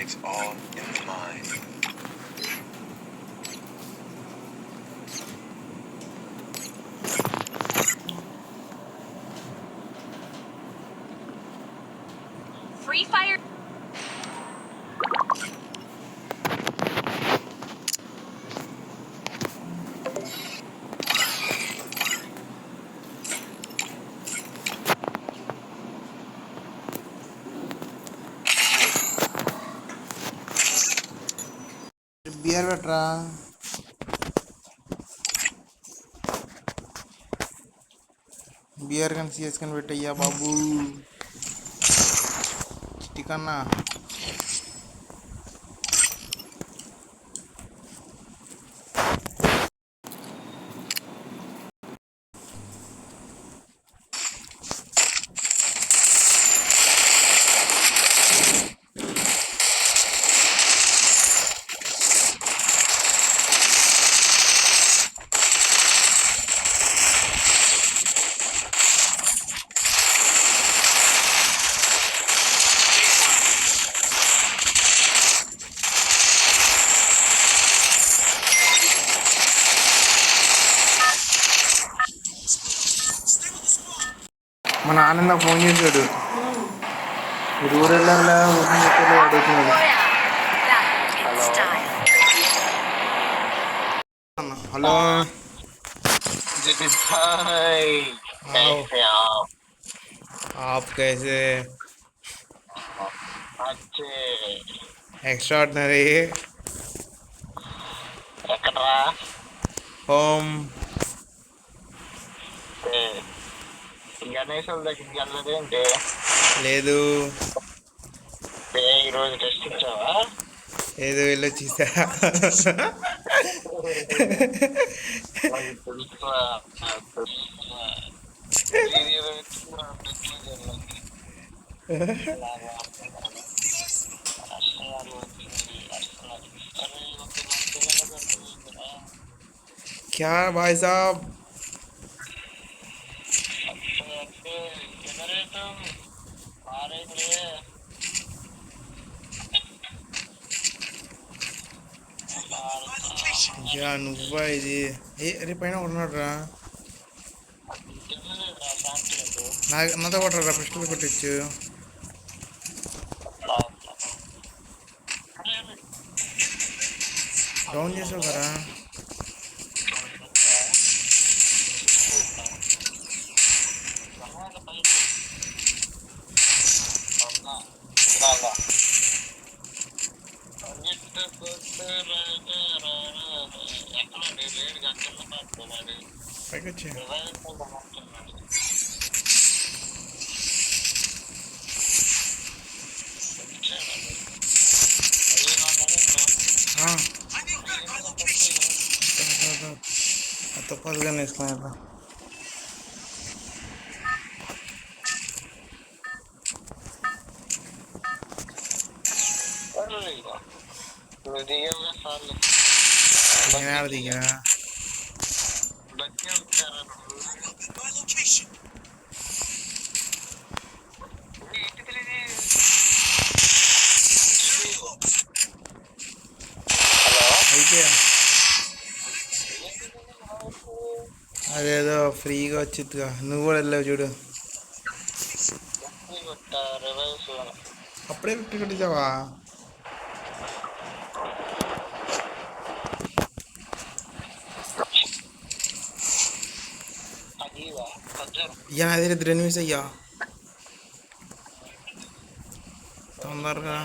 It's all in the mind. Free Fire. Beer పెట్టరా. Beer కానీ CS కానీ పెట్టయ్యా బాబు. చిటికన్నా మా నాన్న నాకు ఫోన్ చేశాడు. మీరు ఊరు వెళ్ళాలా అడుగుతున్నాడు. హలో आप कैसे एक्स्ट्राऑर्डिनरी होम గణేశుల దగ్గరికి వెళ్ళదేంటి? లేదు ఈరోజు టెస్ట్ ఇచ్చావా? ఏదో వెళ్ళొచ్చేసా. क्या भाई साहब యా నువ్వా ఇది? అరే పైన ఉన్నాడు రా. నాతో కొట్టరా, పిస్టల్ కొట్టచ్చు. డౌన్ చేసావు కదా. పైకి వచ్చే తప్పదుగా వేసుకున్నా. నేను ఆడ దిగా అయితే అదేదో ఫ్రీగా వచ్చిద్దిగా. నువ్వు కూడా వెళ్ళావు చూడు. అప్పుడే పెట్టి కొట్టించావా? అయ్యా నా దగ్గర 2 నిమిషం అయ్యా, తొందరగా.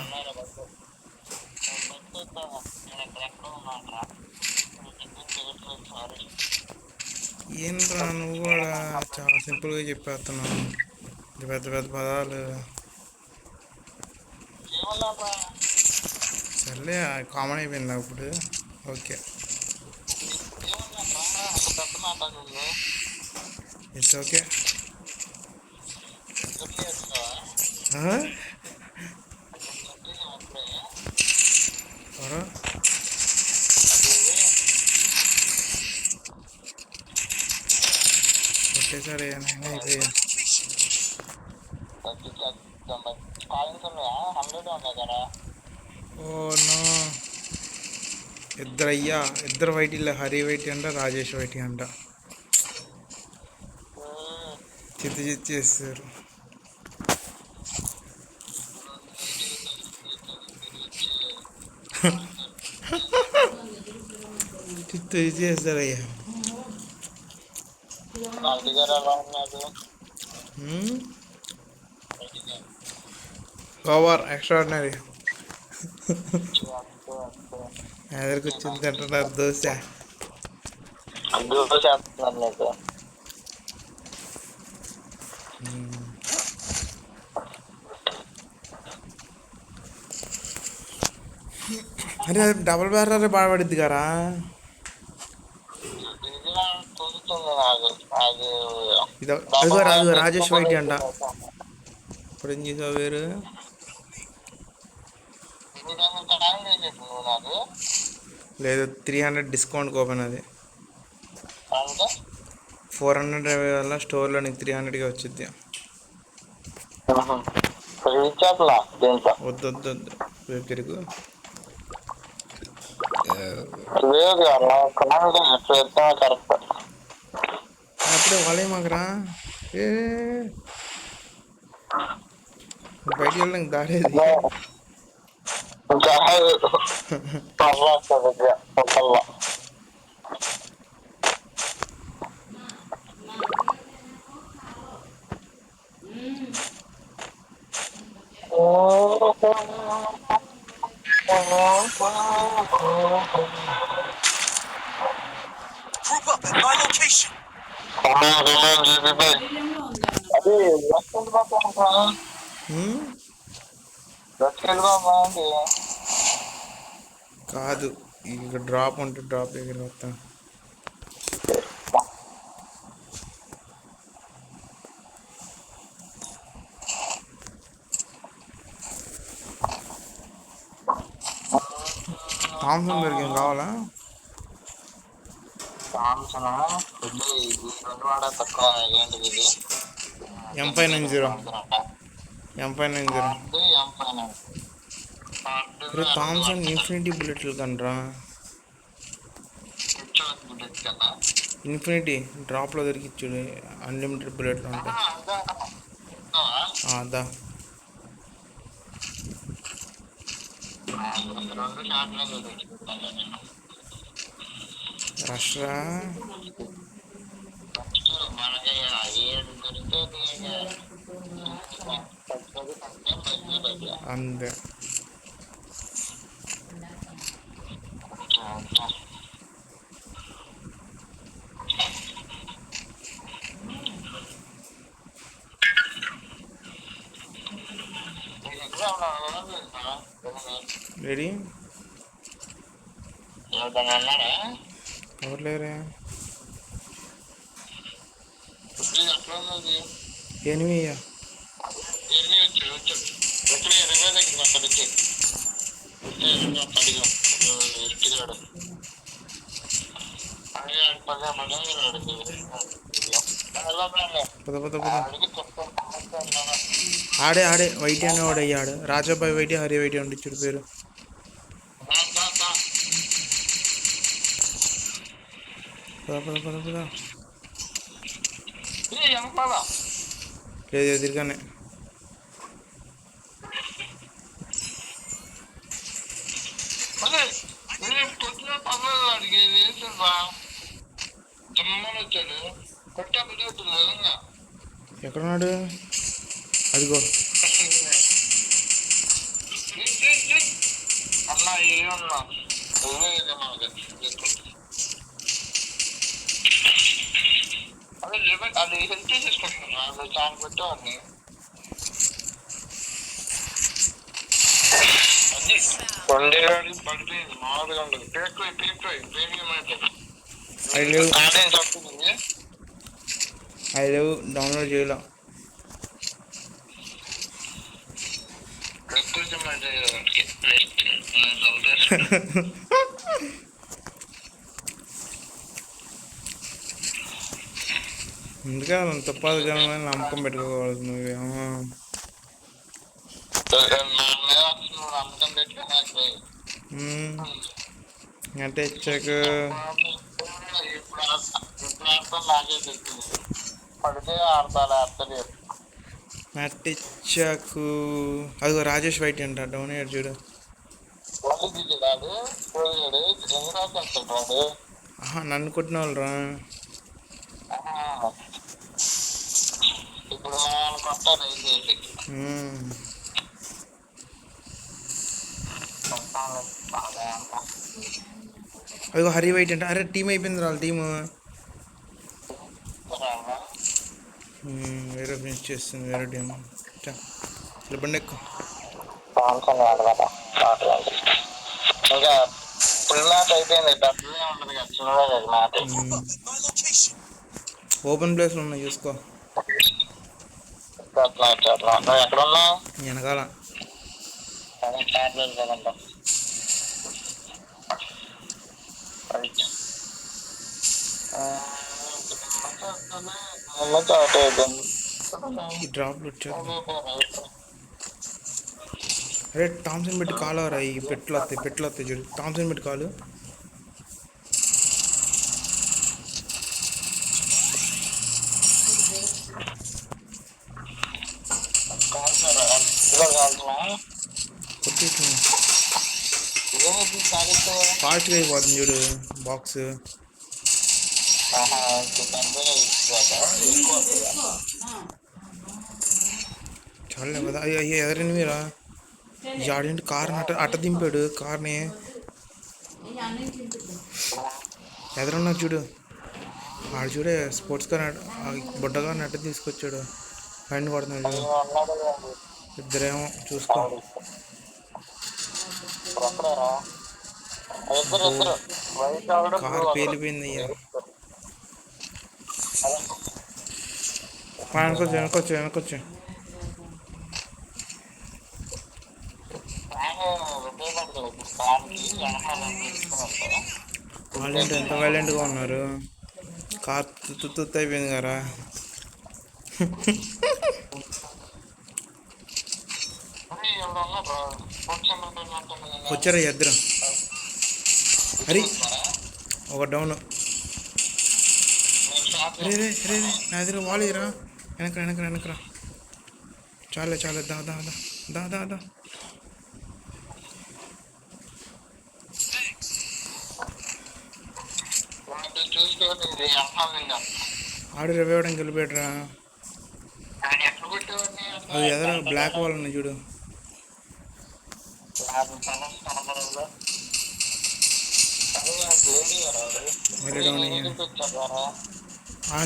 ఏంట్రా నువ్వు కూడా చాలా సింపుల్గా చెప్పేస్తున్నావు, పెద్ద పెద్ద పదాలు. సర్లే కామన్ అయిపోయింది అప్పుడు. Okay it's okay. కొట్టేసాడు నేను అయిపోయా. Oh no. ఇద్దరయ్యా, ఇద్దరు వైట్ ఇలా, హరి వైట్ అంట, రాజేష్ వైట్ అంట. చిత్తి చేస్తారు. చిత్తి చేస్తారయ్యా. గారు ఎలా ఉన్నారు? Over extraordinary. ఎదురుకు వచ్చింది తింటున్నారు దోశ. దూరం చేస్తున్నాను నీకు. అరే డబుల్ బ్యారర్ బాగా పడిద్ది కదా. చూస్తుంది నాకు అది. అదిగో రాజు రాజేష్ వైట్ అంట. ఇప్పుడు ఏం చేసావు వేరు? నువ్వు నాకు లేదు 300 డిస్కౌంట్ కూపన్ అది. 400 వల్ల స్టోర్లో నీకు 300కి వచ్చింది. రీచార్జ్లా దీంట్లో వద్దు వద్దు వద్దు, రేపు తిరుగు. లేదు కరెక్ట్. అప్పుడే వాళ్ళే మాకురా. ఏ బయటికి వెళ్ళడానికి దారేది. పర్వాలేదు. Group up at my location. అది దక్షిణ బాగుంది. కాదు, ఇక డ్రాప్ ఉంటే డ్రాప్ దగ్గర వస్తా. థామ్సన్ దొరికింది, కావాలా? M590 అరే థామ్సన్ ఇన్ఫినిటీ బుల్లెట్లు కనరా. ఇన్ఫినిటీ డ్రాప్లో దొరికిచ్చుడు, అన్లిమిటెడ్ బుల్లెట్లు ఉంటాయి. అదా రష్రా. అంతే. రెడీ? ఎవరు లేరే? ఎనిమియా? పద పద పద. ఆడే వైట్ అనే వాడు అయ్యాడు. రాజాబాయి వైట్, హరి వైట్ అండి ఇచ్చుడు పేరు. పద పద పద పద. లేదు ఎదురుగానే. ఎక్కడున్నాడు? అదిగో. అన్నా ఏమన్నా అది హెల్ప్ చేసుకుంటున్నా అది చాలా పెట్టేవాడిని. అది కొండేవాడి పడిపోయింది, మామూలుగా ఉండదు. ప్రీమియం అయితే చెప్తుంది. ఐ లేవు, డౌన్లోడ్ చేయలే. అందుకే తప్పదు కానీ నమ్మకం పెట్టుకోకూడదు. నువ్వేమో నా మీద నువ్వు నమ్మకం పెట్టుకుని అంటే ఇచ్చాక ఇప్పుడు ఆడతాం నాకే తెలిసింది పడితే ఆడతాడు ఆడతాడు మ్యాట్ ఇచ్చాకు అదిగో రాజేష్ వైట్ అంట డౌన్ అయ్యాడు చూడు. వాళ్ళు దిగాడు పోయాడు ఎన్ని రాస్తాడు నన్ను కొట్టిన వాళ్ళు రా. ఇప్పుడు మనం కొట్టాలి అదిగో హరి వైట్ అంట. అరే టీం అయిపోయింది వాళ్ళ టీము. వేరే ఫినిష్ చేస్తుంది వేరే టీం. ఇలా బండి ఎక్కువ ఇంకా ఫుల్ మ్యాచ్ అయిపోయింది. పెద్దదే ఉండదు కదా చిన్నదే కదా మ్యాచ్. ఓపెన్ ప్లేస్లో ఉన్నాయి చూసుకో. నువ్వు ఎక్కడ ఉన్నావు? వెనకాల ఈ డ్రాప్లు వచ్చారు. అరే థామ్సన్ పెట్టి కాలు రా. ఈ పెట్లు వస్తాయి చూడు. థామ్సన్ పెట్టి కాలు. ఫాస్ట్గా అయిపోతుంది చూడు బాక్స్. చాలా కదా. అయ్యో ఎదరని మీరా జాడింటి కార్ అట్ట దింపాడు కార్ని. ఎదరున్నారు చూడు. ఆడు చూడే స్పోర్ట్స్ కార్ బుడ్డగా అట్ట తీసుకొచ్చాడు. ఫైన్ కొడుతున్నాడు చూడు. ఇద్దరేమో చూసుకో. కారు పేలిపోయింది. అయ్యా వెనకొచ్చు. వాళ్ళు ఎంత వైలెంట్గా ఉన్నారు. కార్ తుత్తు అయిపోయింది కదా. వచ్చారా ఇద్దరు. అరే ఒక డౌన్. రే రే రే నా దగ్గర వాలేరా. వెనకరా చాలే దా. ఆడు రివ్వడానికి వెళ్ళిపోయాడురా. అది ఎదర బ్లాక్ వాల్ ఉన్నాయి చూడు.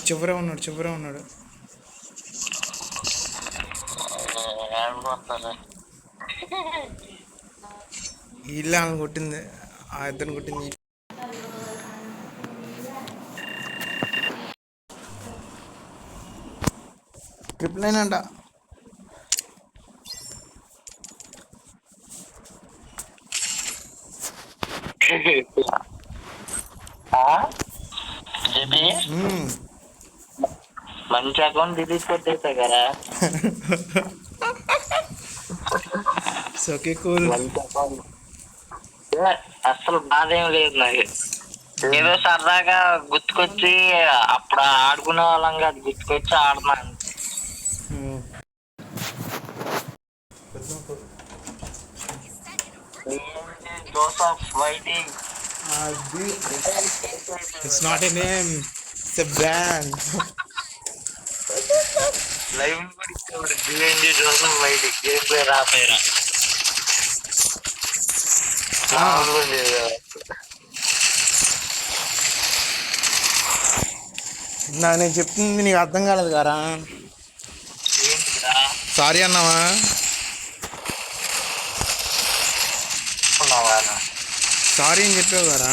చివరే ఉన్నాడు. ఇల్లు ఆమె కొట్టింది. ఆ ఇద్దరిని కొట్టింది. ట్రిపుల్ 9 అంట. మంచి అకౌంట్ డిలీట్ కొట్టేసా కదా. అసలు బాధ ఏం లేదు నాకు. ఏదో సరదాగా గుర్తుకొచ్చి అప్పుడు ఆడుకునే వాళ్ళం కాదు, గుర్తుకొచ్చి ఆడుతున్నాను. It's not a name, it's a brand. Live Joseph వైటీ గేమ్ ప్లే రాపోయిరా. నేను చెప్తుంది నీకు అర్థం కాలేదు కదా. సారీ అన్నావా? సారీ అని చెప్పావు కదా.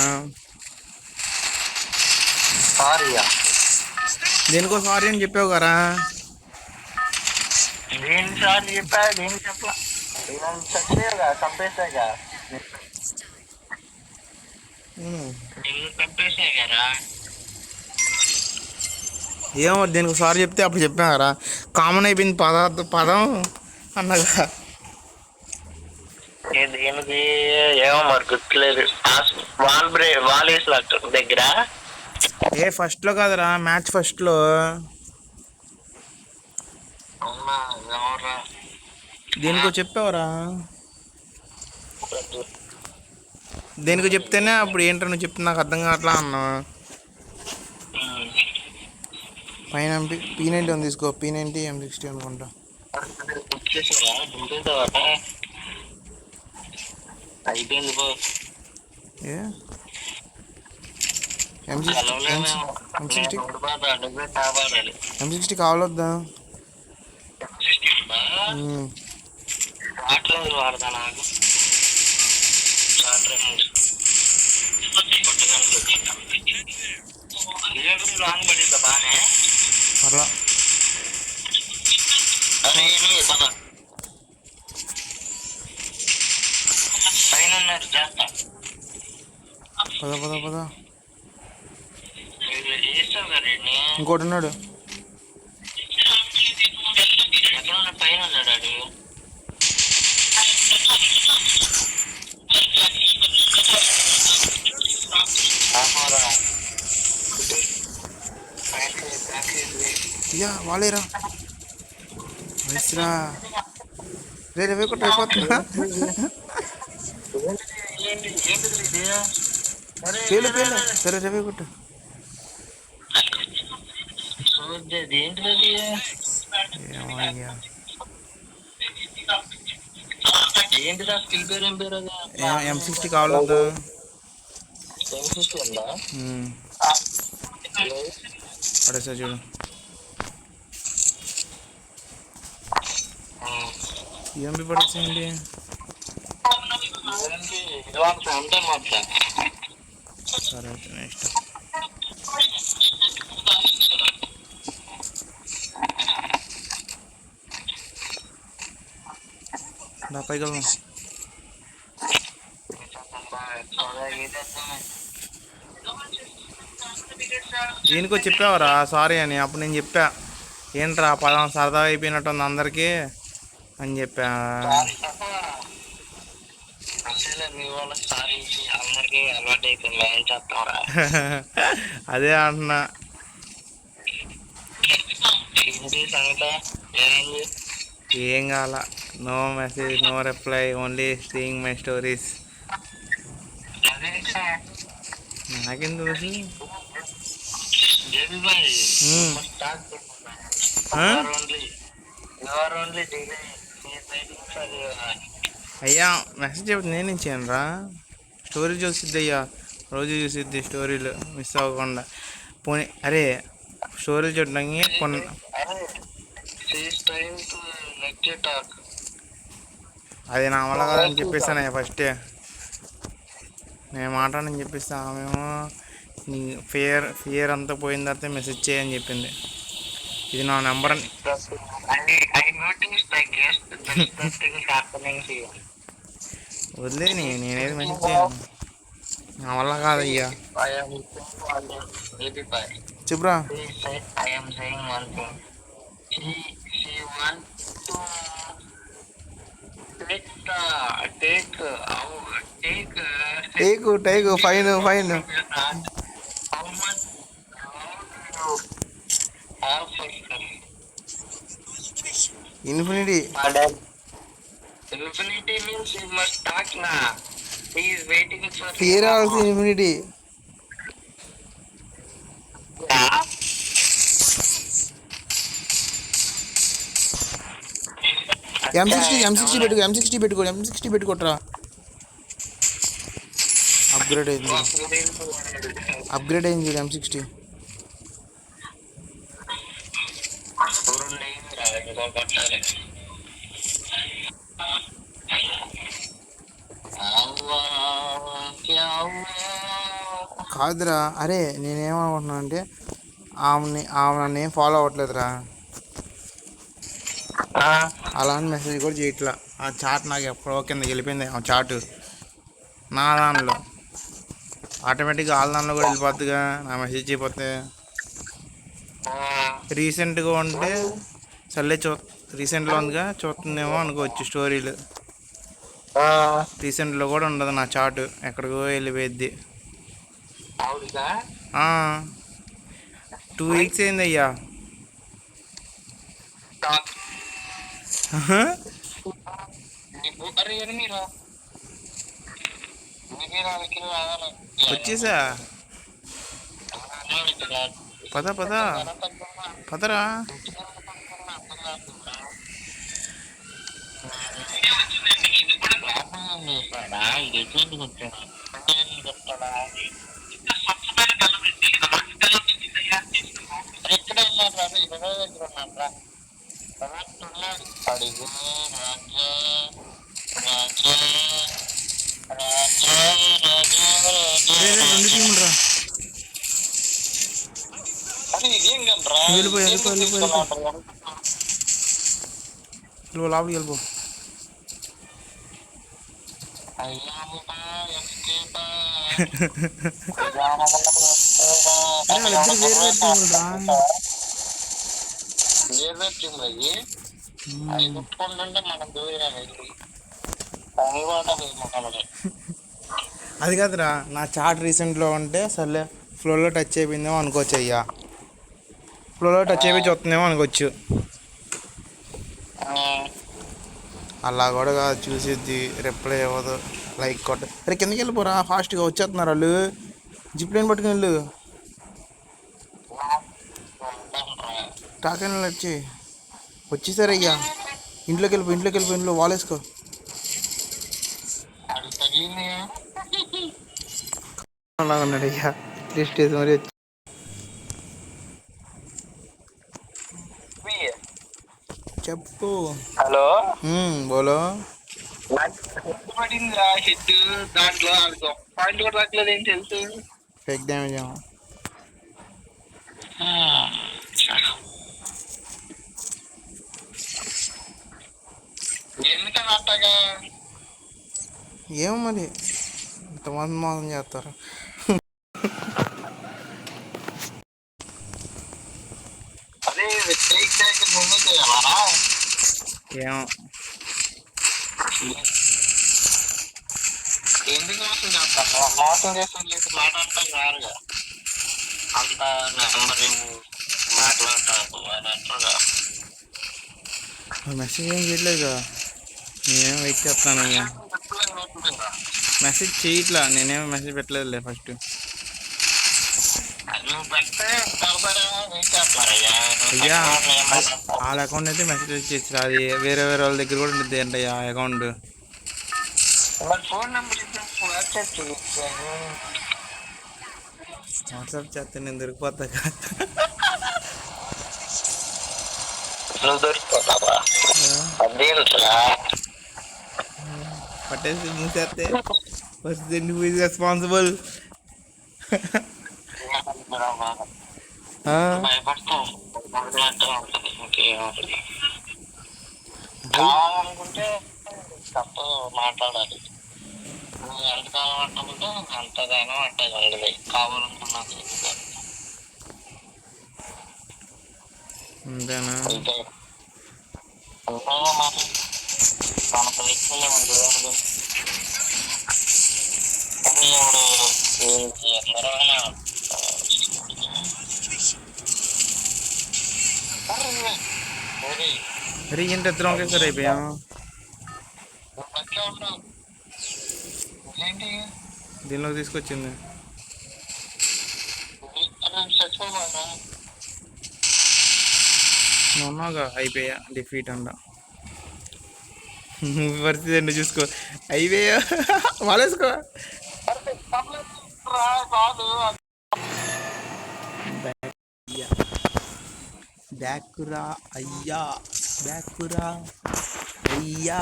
దేనికో సారీ అని చెప్పావు కదా. దేని సారీ చెప్పా? దేని చెప్పా? చచ్చేగా చంపేసాగా. చంపేసా కదా. ఏమో దేనికి సారీ చెప్తే అప్పుడు చెప్పాను కదా. కామన్ అయిపోయింది పదం అన్నగా. దేనికి ఏమో మరి గుర్తులేదు. వాల్ వేసినట్టు దగ్గర ఏ ఫస్ట్లో కాదురా, మ్యాచ్ ఫస్ట్లో. అవునా? ఎవరా? దేనికో చెప్పావరా, దేనికో చెప్తేనే అప్పుడు ఏంటో నువ్వు చెప్తే నాకు అర్థం కావట్లా అన్నావు. పైన P90 ఉంది తీసుకో, P90 M60 అనుకుంటా. అయిపోయింది పో. ఏ M60 కావాలొద్దా? వాడతా నాకు లాంగ్ పడిందా బానే? పర్లా. పైన ఉన్నారు చేస్తా. పద చేస్తావు కదా ఇంకోటి ఉన్నాడు. ఎక్కడ పైన ఉన్నాడు అడు. యా వాలేరా వయసురా రే రవి కొట్టు అయిపోతున్నా. పేలు సరే రవి కొట్టు. ఏమయ్యా M60 కావాలొద్దా? పడేసా చూడు. ఎంపీ పడేసేయండి. సరే అయితే నెక్స్ట్ దా పైకి వెళ్దాం. దీనికో చెప్పావరా సారీ అని, అప్పుడు నేను చెప్పా ఏంట్రా పదం సరదా అయిపోయినట్టుంది అందరికీ అని చెప్పా. అదే అంటున్నా. ఏం కావాల, no message, no reply, only seeing my stories. నాకేం తెలుసు. అయ్యా మెసేజ్ చెప్తే నేను ఇచ్చాను రా. స్టోరీ చూసిద్ది అయ్యా, రోజు చూసిద్ది స్టోరీలు మిస్ అవ్వకుండా. పోనీ అరే స్టోరీలు చూడడానికి అది నా వల్ల కాదని చెప్పేసాను ఫస్టే. నేను మాట్లాడని చెప్పిస్తా, ఆమెమో నీ ఫియర్ అంతా పోయిన తర్వాత మెసేజ్ చేయని చెప్పింది. ఇది నా నెంబర్ అని. వదిలే నేనేది మెసేజ్ చేయను, నా వల్ల కాదయ్యా. చెప్పురా. Take fine infinity. means you must talk now. He is waiting for fear also infinity. M60 పెట్టుకోట్రా. అప్గ్రేడ్ అయింది చూడు M60. కాదురా, అరే నేనేమనుకుంటున్నా అంటే ఆమె నన్ను ఏం ఫాలో అవ్వట్లేదురా, అలా అని మెసేజ్ కూడా చేయట్లా. ఆ చాట్ నాకు ఎప్పుడో కిందకి వెళ్ళిపోయింది. ఆ చాటు నా దానిలో ఆటోమేటిక్గా వాళ్ళ దానిలో కూడా వెళ్ళిపోద్దిగా నా మెసేజ్ చేయకపోతే. రీసెంట్గా ఉంటే సర్లే రీసెంట్లో ఉందిగా చూస్తుందేమో అనుకోవచ్చు స్టోరీలు. రీసెంట్లో కూడా ఉండదు నా చాటు, ఎక్కడికో వెళ్ళిపోయిద్ది. అవుడుగా 2 వీక్స్ అయింది అయ్యా. వచ్చేసా, పద పద పదరా. ఎక్కడ వెళ్ళాడు? ఇరవై దగ్గర ఉన్నాడు. అడిగి రెండు టీములు రా, వెళ్ళిపో వెళ్ళిపో వెళ్ళిపో వెళ్ళిపో, లోపలికి వెళ్ళిపో. వాళ్ళిద్దరు వేరు వేరు టీములు రా. అది కాదురా, నా చాట్ రీసెంట్లో ఉంటే సర్లే ఫ్లోలో టచ్ అయిపోయిందేమో అనుకోవచ్చు అయ్యా, ఫ్లోలో టచ్ అయిపోయి చూస్తుందేమో అనుకోవచ్చు. అలా కూడా కాదు, చూసిద్ది, రిప్లై ఇవ్వదు, లైక్ కొట్ట. అరే కిందకి వెళ్ళిపోరా, ఫాస్ట్గా వచ్చేస్తున్నారు వాళ్ళు, జిప్ లైన్ పట్టుకుని వెళ్ళు, టాకెన్ వచ్చేసారు అయ్యా. ఇంట్లోకి వెళ్ళిపో, ఇంట్లోకి వెళ్ళిపో, ఇంట్లో వాలేసుకో. అలా ఉన్నాడు అయ్యా, లిస్ట్ వేసి మరి వచ్చి. చెప్పు. హలో, బోలో. పడిందిరా హెడ్, దాంట్లో పాయింట్ కూడా రాట్లేదు, ఏం తెలుసు. ఫేక్ డ్యామేజ్ ఏమో. ఎందుకని అట్టగా? ఏమో మరి, ఇంతమంది మోసం చేస్తారు. అదే ముందు చేయాలా? ఏమో ఎందుకు మోసం చేస్తాను? మోసం చేసిన మాట్లాడతాం కాదుగా, అంత నెంబర్ మాట్లాడతాను అన్నట్టుగా. మెసేజ్ ఏం చేయట్లేదు, నేనేం వెయిట్ చేస్తాను అయ్యా. మెసేజ్ చేయట్లా, నేనేమో మెసేజ్ పెట్టలేదులే ఫస్ట్. అయ్యా వాళ్ళ అకౌంట్ అయితే మెసేజ్ వచ్చేసి, అది వేరే వేరే వాళ్ళ దగ్గర కూడా ఉంటుంది అంటయ్యా అకౌంట్. వాట్సాప్ చేస్తే నేను దొరికిపోతా. పట్టేసి మూసేస్తే ఫస్ట్ హూ ఇస్ రెస్పాన్సిబుల్. కావాలనుకుంటే తప్పు మాట్లాడాలి, ఎంత కావాలనుకుంటే అంతగానో అంటే కావాలనుకున్నా అంతేనా? మన ప్రయత్నంలో ఉంది. అరే ఏంటి ఇద్దరం ఒకేసారి అయిపోయాం. దీనిలోకి తీసుకొచ్చింది ఉన్నాగా, అయిపోయా డిఫీట్ అంట. పరిస్థితి ఏంటో చూసుకో, అయిపోయా వాళ్ళేసుకో. బ్యాకురా అయ్యా, బ్యాకురా అయ్యా.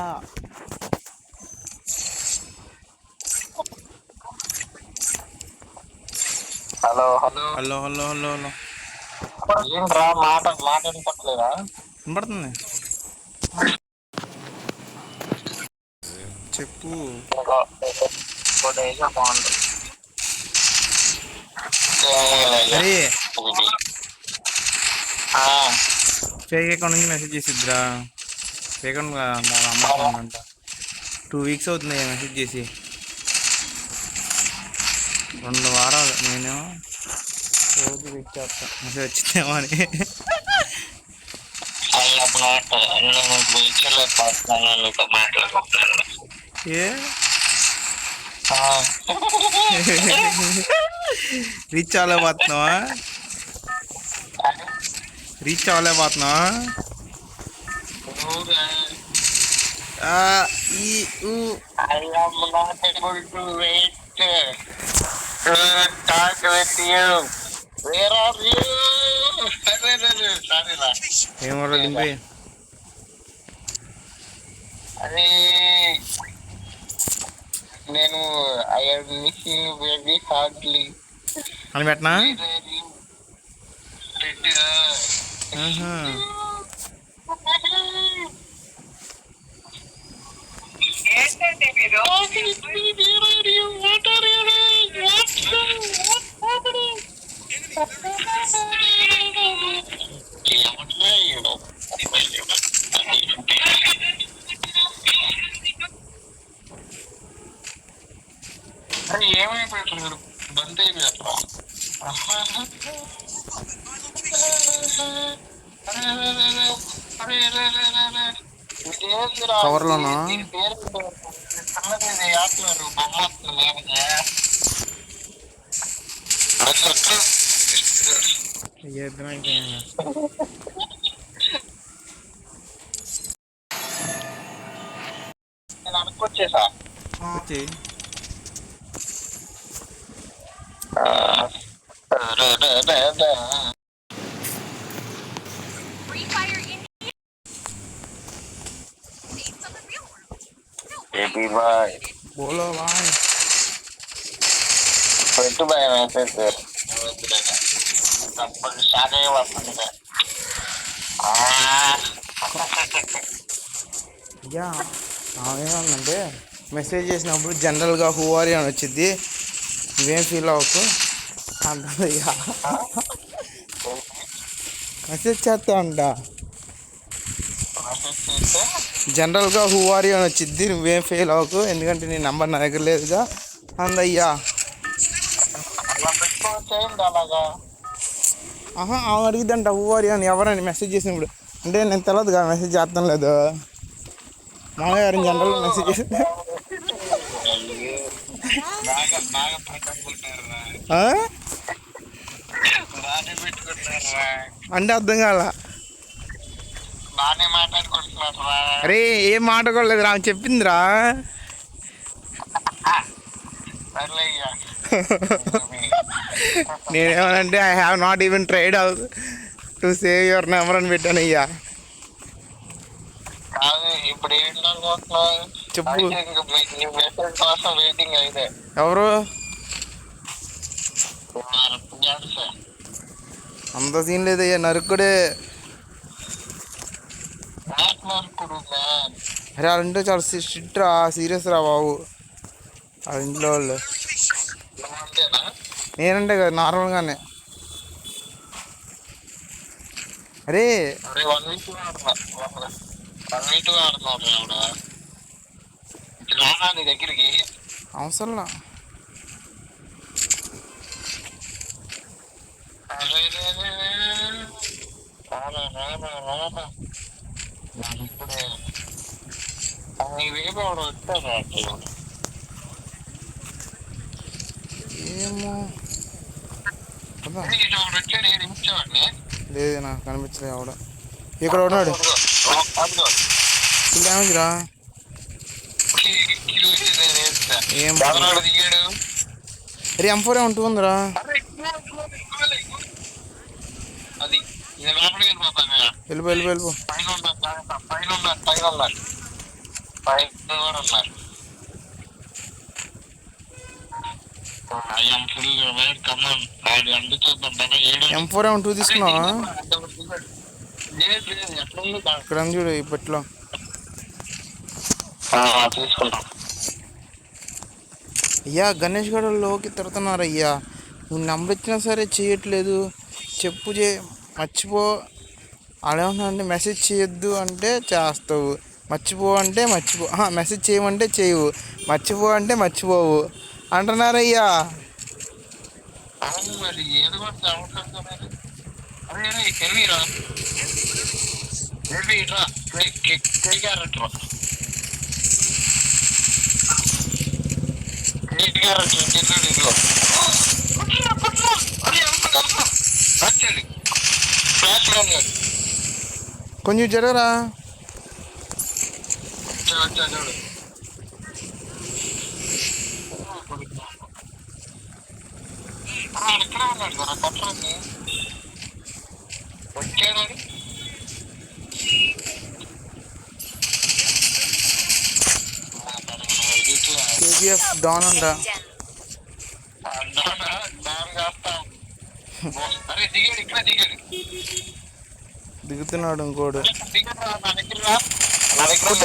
Hello hello hello hello hello hello, ఏంట్రా మాట మాట వినపట్లేదా? వినపడుతుంది, చెప్పు. అరే ఫేక్ అకౌంట్ నుంచి మెసేజ్ చేసిద్దిరా, ఫేక్ అకౌంట్ అమ్మ అంట. 2 వీక్స్ అవుతుంది మెసేజ్ చేసి. 2 వారాలు నేనేమో రోజు వెయిట్ చేస్తా మెసేజ్ వచ్చిందేమో అని. ఏ రీచ్ అవ్వలేకపోతున్నావా? రీచ్ అవ్వలేకపోతున్నావా? ఈ I am not able to wait to talk with you. Where are you? Sorry, ra. ఏమో దింపి. అరే నేను I am missing you very hardly. అని పెట్టనా? ఏంటంటే మీరు ఏమైపోయారు బంద్ అయిపోయారు. కవర్లోనా? నేను అనుకొచ్చేసా వచ్చి బోలో బాయ్ పెట్టు బాయ్ మెసేజ్ తప్పని సాగే వస్తుంది. యా ఏమన్నంటే మెసేజ్ చేసినప్పుడు జనరల్గా హూ ఆర్ యూ అని వచ్చింది. నువ్వేం ఫీల్ అవ్వకు అంటుంది. మెసేజ్ చేస్తా అంట. జనరల్గా హూ ఆర్ యూ అని వచ్చింది. నువ్వేం ఫీల్ అవ్వకు ఎందుకంటే నీ నెంబర్ నా దగ్గర లేదుగా అందయ్యా. ఆమె అడిగిద్దంట హూ ఆర్ యూ అని ఎవరని మెసేజ్ చేసినప్పుడు. అంటే నేను తెలియదుగా మెసేజ్ చేస్తాం లేదు. మామయ్య గారిని జనరల్గా మెసేజ్ చేసి అంటే అర్థం కాల. అరే ఏం మాట్లాడలేదు రా చెప్పిందిరా. నేనేమనంటే I have not even tried out to save your number అని పెట్టాను. అయ్యా ఇప్పుడు చెప్పు. వెయిటింగ్ అయితే ఎవరు అంత సీన్ లేదయ్యా. నరుకుడే. అరే వాళ్ళ ఇంట్లో చాలా స్ట్రిక్ట్ రా, సీరియస్ రా బాబు వాళ్ళ ఇంట్లో వాళ్ళు. నేనంటే కదా నార్మల్గానే. అరే 1 week నీ దగ్గరికి అవసరంలా. ఏమో లేదు నాకు కనిపించలేదు. ఆవిడ ఇక్కడ ఉన్నాడు. డ్యామేజ్ రా. ఏం అరే M4 ఏమంటూ ఉందిరా. వెళ్ళిపో వెళ్ళిపో వెళ్ళిపో. M4 ఏమంటూ తీసుకున్నావా? ఇక్కడ చూడు ఇప్పట్లో అయ్యా. గణేష్ గడలోకి తిడుతున్నారు అయ్యా. నువ్వు నెంబర్ ఇచ్చినా సరే చేయట్లేదు. చెప్పు మర్చిపో. అదేమన్నా అంటే మెసేజ్ చేయొద్దు అంటే చేస్తావు. మర్చిపో అంటే మర్చిపో, మెసేజ్ చేయమంటే చేయవు, మర్చిపో అంటే మర్చిపోవు అంటున్నారయ్యా. అవును మరి ఏదో ఒకటి అవసరం మరి. అదే తెలియరా బేబీ రా క్యారెట్ రా క్యారెట్ ఇదిగో వచ్చాడు ఫ్లాష్ కాదు కొంచెం జరగరా. వచ్చా చూడు ఎక్కడ ఉన్నాడు కదా కొట్టరాన్ని వచ్చాడని కేజీఎఫ్ డాన్ అంట. అరే దిగాడు ఇక్కడ దిగాడు దిగుతున్నాడు ఇంకోడు. నా దగ్గర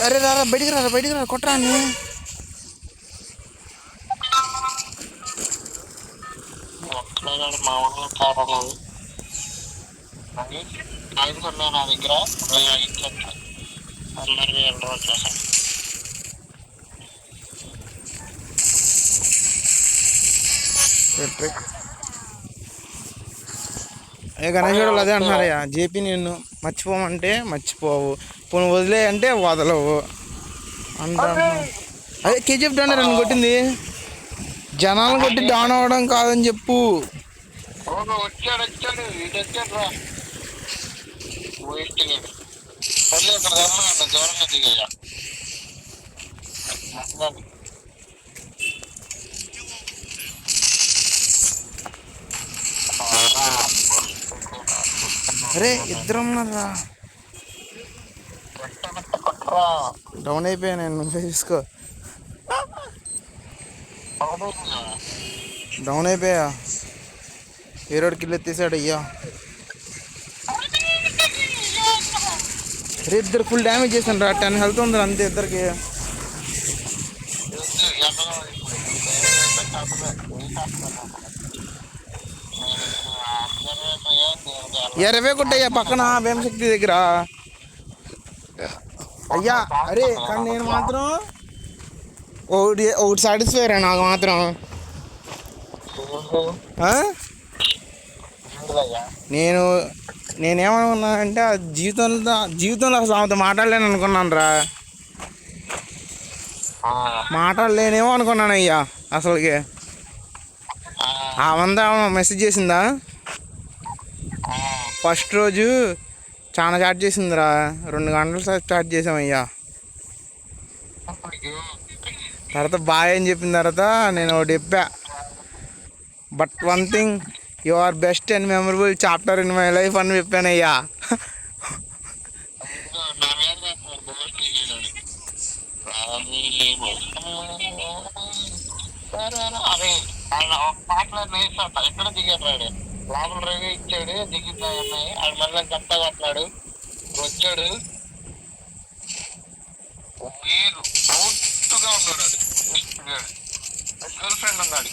అరే రారా బయటికి రారా, బయటికి రారా, కొట్టరా అని. ఒక్కడాడు మా ఊళ్ళో కారణాలు ఆడుకున్నా నా దగ్గర అందరికీ ఎంటర్ వచ్చేసాను. గణేష్ గారు అదే అంటున్నారయ్యా, జేపీ నిన్ను మర్చిపోమంటే మర్చిపోవు, పోను వదిలే అంటే వదలవు అంటాను. అదే కేజీఎఫ్ డాన్ నన్ను కొట్టింది, జనాలను కొట్టి డాన్ అవ్వడం కాదని చెప్పు. వచ్చాడు వచ్చాడు ఇది వచ్చాడు రా వేస్ట్ పర్లేదు ఇక్కడ రమ్మన్నా దూరంగా దిగయ్యా. అరే ఇద్దరు ఉన్నారా, డౌన్ అయిపోయా నేను, నువ్వే తీసుకో. డౌన్ అయిపోయా, ఏరోడు కిల్ ఎత్తేసాడు అయ్యా. అరే ఇద్దరు ఫుల్ డ్యామేజ్ చేశాను రా, 10 హెల్త్ ఉంది అంతే ఇద్దరికి. ఎరవే కొట్టయ్యా పక్కన భీమశక్తి దగ్గర అయ్యా. అరే కానీ నేను మాత్రం ఒకటి సాటిస్ఫై రా నాకు మాత్రం. నేనేమనుకున్నానంటే జీవితంలో అసలు ఆమెతో మాట్లాడలేను అనుకున్నాను రా, మాట్లాడలేనేమో అనుకున్నాను అయ్యా అసలుకి. ఆమంతా మెసేజ్ చేసిందా ఫస్ట్ రోజు, చాలా చాట్ చేసిందిరా, 2 గంటలు చాట్ చేసామయ్యా. తర్వాత బాయ్ అని చెప్పిన తర్వాత నేను ఒకటి చెప్పా, but one thing you are best and memorable chapter in my life అని చెప్పానయ్యా. ఎక్కడ దిగాడు లోపల రేగా ఇచ్చాడు దిగుతాయి అది మళ్ళీ గంట కొట్టినాడు వచ్చాడు మీరు అవుట్గా ఉన్నాడు. గర్ల్ ఫ్రెండ్ అన్నాడు,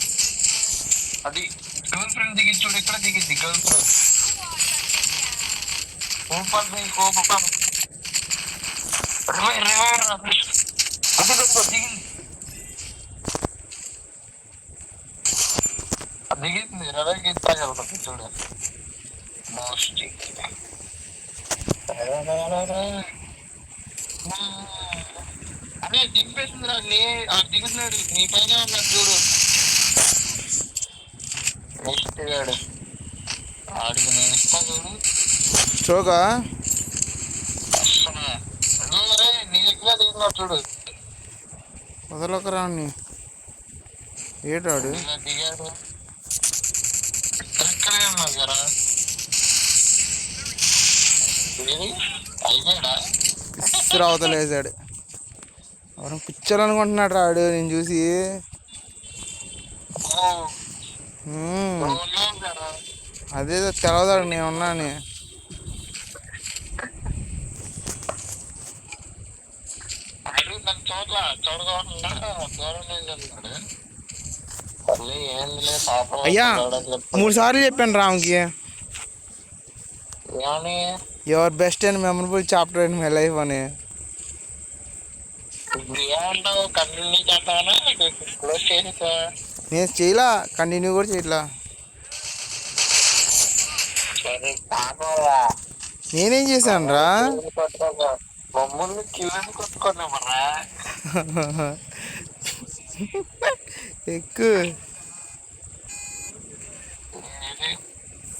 అది గర్ల్ ఫ్రెండ్ దిగిచ్చాడు, ఇక్కడ దిగింది గర్ల్ ఫ్రెండ్ కోపం దిగింది దిగింది రవైకి ఇస్తాగలుగుతుంది చూడు మోస్ట్ అదే దింపేసింది రా దిగుతున్నాడు నీ పైన ఉన్నాడు చూడు నెక్స్ట్ గాడు ఆడికి నేను ఇస్తాను చూడు చోకా అసలు నీ దగ్గర దిగుతున్నాడు చూడు వదలకరా ఏటాడు దిగాడు ఇక్కడే ఉన్నాడు కదా అయిపోయాడా పిచ్చర్ అవతలేసాడు, ఎవరు పిచ్చర్ అనుకుంటున్నాడు రాడు నేను చూసి. అదేదో తెలవదాడు నేను ఉన్నాను. అయ్యా 3 సార్లు చెప్పాను రామ్కి, your best and memorable chapter in my life అని. ఇప్పుడు ఏమంటావు కంటిన్యూ చేస్తామన్నా క్లోజ్ చేసేసా నేను చేయలా, కంటిన్యూ కూడా చేయట్లా. సరే పాపరా నేనేం చేశాను రా? మమ్మల్ని కింద కొట్టుకున్నామరా ఎక్కువ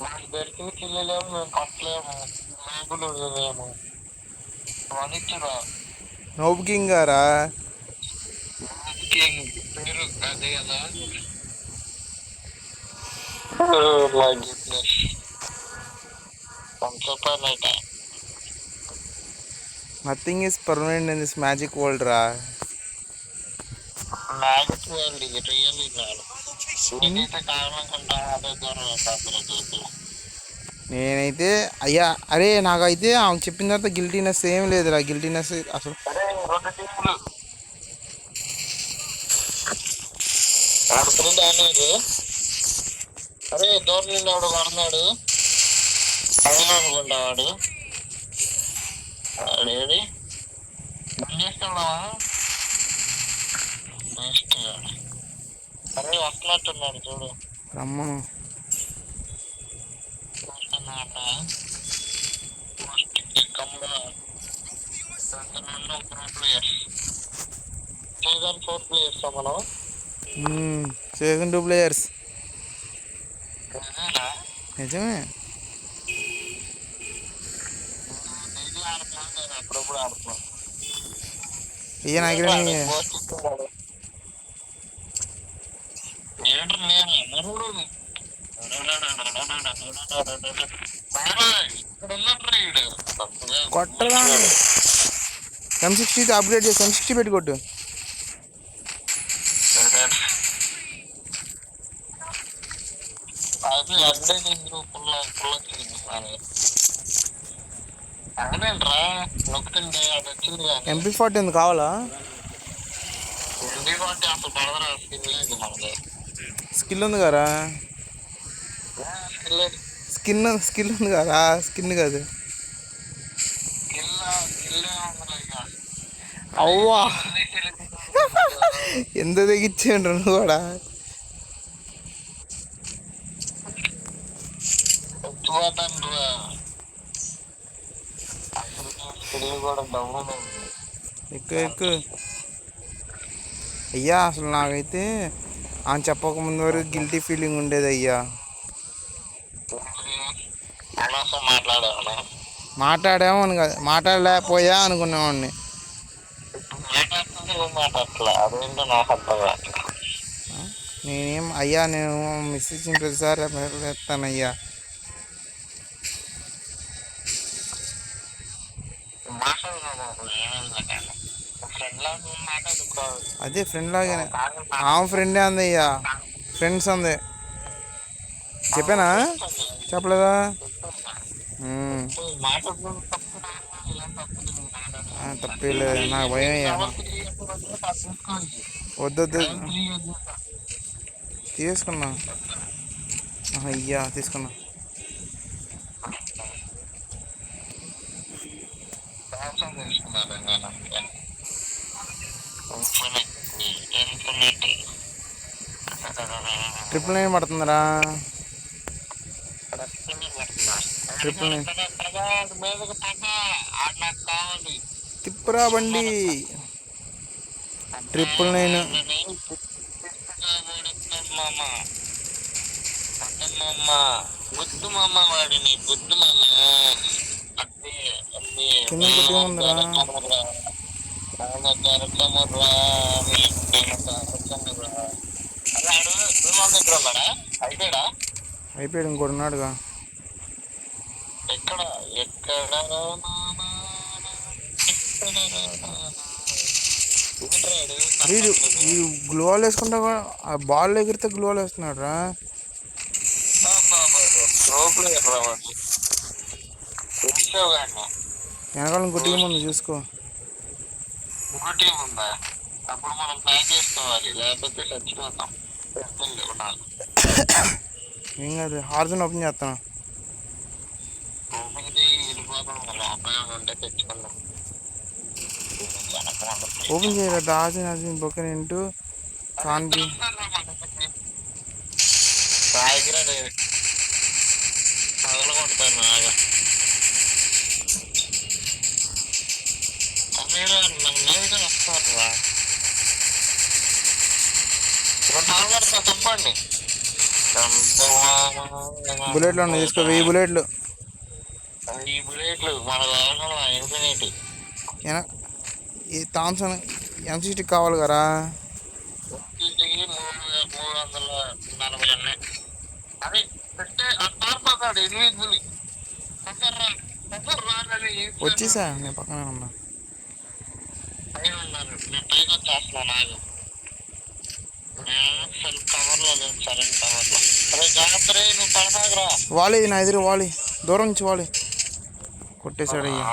మాకు దొరికిన కిల్లులేము మేము కొట్టలేము మేకులు మేము వణిచ్చురా నోబ్ కింగ్ గారా? పేరు అదే కదా పంచపనట nothing is permanent in this magic world రా. మ్యాజిక్ వరల్డ్ ఇది రియల్లీ కాదు నేనైతే కావాలనుకుంటాను అదే దూరం నేనైతే అయ్యా అరే నాకైతే ఆమె చెప్పిన తర్వాత గిల్టీనెస్ ఏం లేదురా. గిల్టీనెస్ అసలు అరే రెండు టీములు ఆడుతుంది అనేది అరే దూరం నుండి ఆవిడ కొడుతున్నాడు పైన అనుకుంటా వాడు ఆడేది బంద్ చేసుకున్నావా అరే వస్తున్నట్టున్నాడు చూడు రమ్మను. సీజన్ 4 ప్లేయర్స్ మనం సీజన్ 2 ప్లేయర్స్ నిజమే. అప్పుడప్పుడు ఆడుతున్నాం అయ్యా నాకు కొట్టరా. M60 అప్గ్రేడ్ చేసి M60 పెట్టుకోట్టు. అది అంటే అదేంట్రా నొక్కుతుంటే అది వచ్చింది కానీ MP40 ఎందుకు కావాలా? MP40 అసలు పడదరా స్కిన్ లేదు మనకి స్కిల్ ఉంది కదా. స్కిల్ లేదు స్కిల్ ఉంది కదా. స్కిన్ కాదు. అవ్వా ఎంత తెగిచ్చేయండి నువ్వు కూడా. ఎక్కువ అయ్యా అసలు నాకైతే ఆయన చెప్పకముందు వరకు గిల్టీ ఫీలింగ్ ఉండేది అయ్యా. మాట్లాడాము అని కాదు, మాట్లాడలేకపోయా అనుకునేవాడిని. నేనేం అయ్యా నేను మిస్ ఇచ్చిన ప్రతిసారి చేస్తాను అయ్యా. అదే ఫ్రెండ్ లాగానే ఆమె ఫ్రెండే అంది అయ్యా. ఫ్రెండ్స్ అంది చెప్పానా? చెప్పలేదా? తప్పలేదు. నాకు భయం అయ్యా. వద్దొద్దు తీసుకున్నా అయ్యా తీసుకున్నా. ట్రిపుల్ 9 పడుతుందిరా. ట్రిపుల్ 9 తిప్పురా బండి. ట్రిపుల్ 9 గుద్దు మామ వాడిని గుద్దు మామ కింద కొట్టేముందిరా. అయిపోయాడు ఇంకోటి ఉన్నాడుగా. ఎక్కడ ఎక్కడ వీడు గ్లోవాల్ వేసుకుంటా కూడా ఆ బాల్ ఎగిరితే గ్లోవాల్ వేస్తున్నాడు రా. వెనకాల ఇంకో టీం ఉంది చూసుకో. ఇంకో టీం ఉందా? అప్పుడు మనం ప్యాక్ చేసుకోవాలి లేకపోతే చచ్చిపోతాం. ఏం కాదు హార్జన్ ఓపెన్ చేస్తాను. వెళ్ళిపోతాం అలా అబ్బాయి ఉంటే తెచ్చుకుందాం. ఓపెన్ చేయరా దాచిన బొక్కని ఇంటూ కాన్బి దగ్గర లేదు పగలగొడతాను నాగా మీరు నన్ను వస్తారు రా పగలగొడతా తప్పండి బుల్లెట్లు ఉన్నాయి తీసుకో 1000 బుల్లెట్లు ఈ బుల్లెట్లు మన కావాలి ఇన్ఫినిటీ ఈ థామ్సన్ M60 కావాలి కదా 340 ఉన్నాయి అది పెట్టే పారిపోతాడు ఇన్విజిబుల్ వచ్చేసా నేను పక్కనే ఉన్నా పైన ఉన్నాను నేను పైకి వచ్చేస్తున్నాను నాకు అసలు కవర్లో లేదు సరైన కవర్లో అరే జాగ్రత్త రే నువ్వు పడసాగరా వాలి నా ఎదురు వాలి దూరం నుంచి వాలి కొట్టేశాడు అయ్యా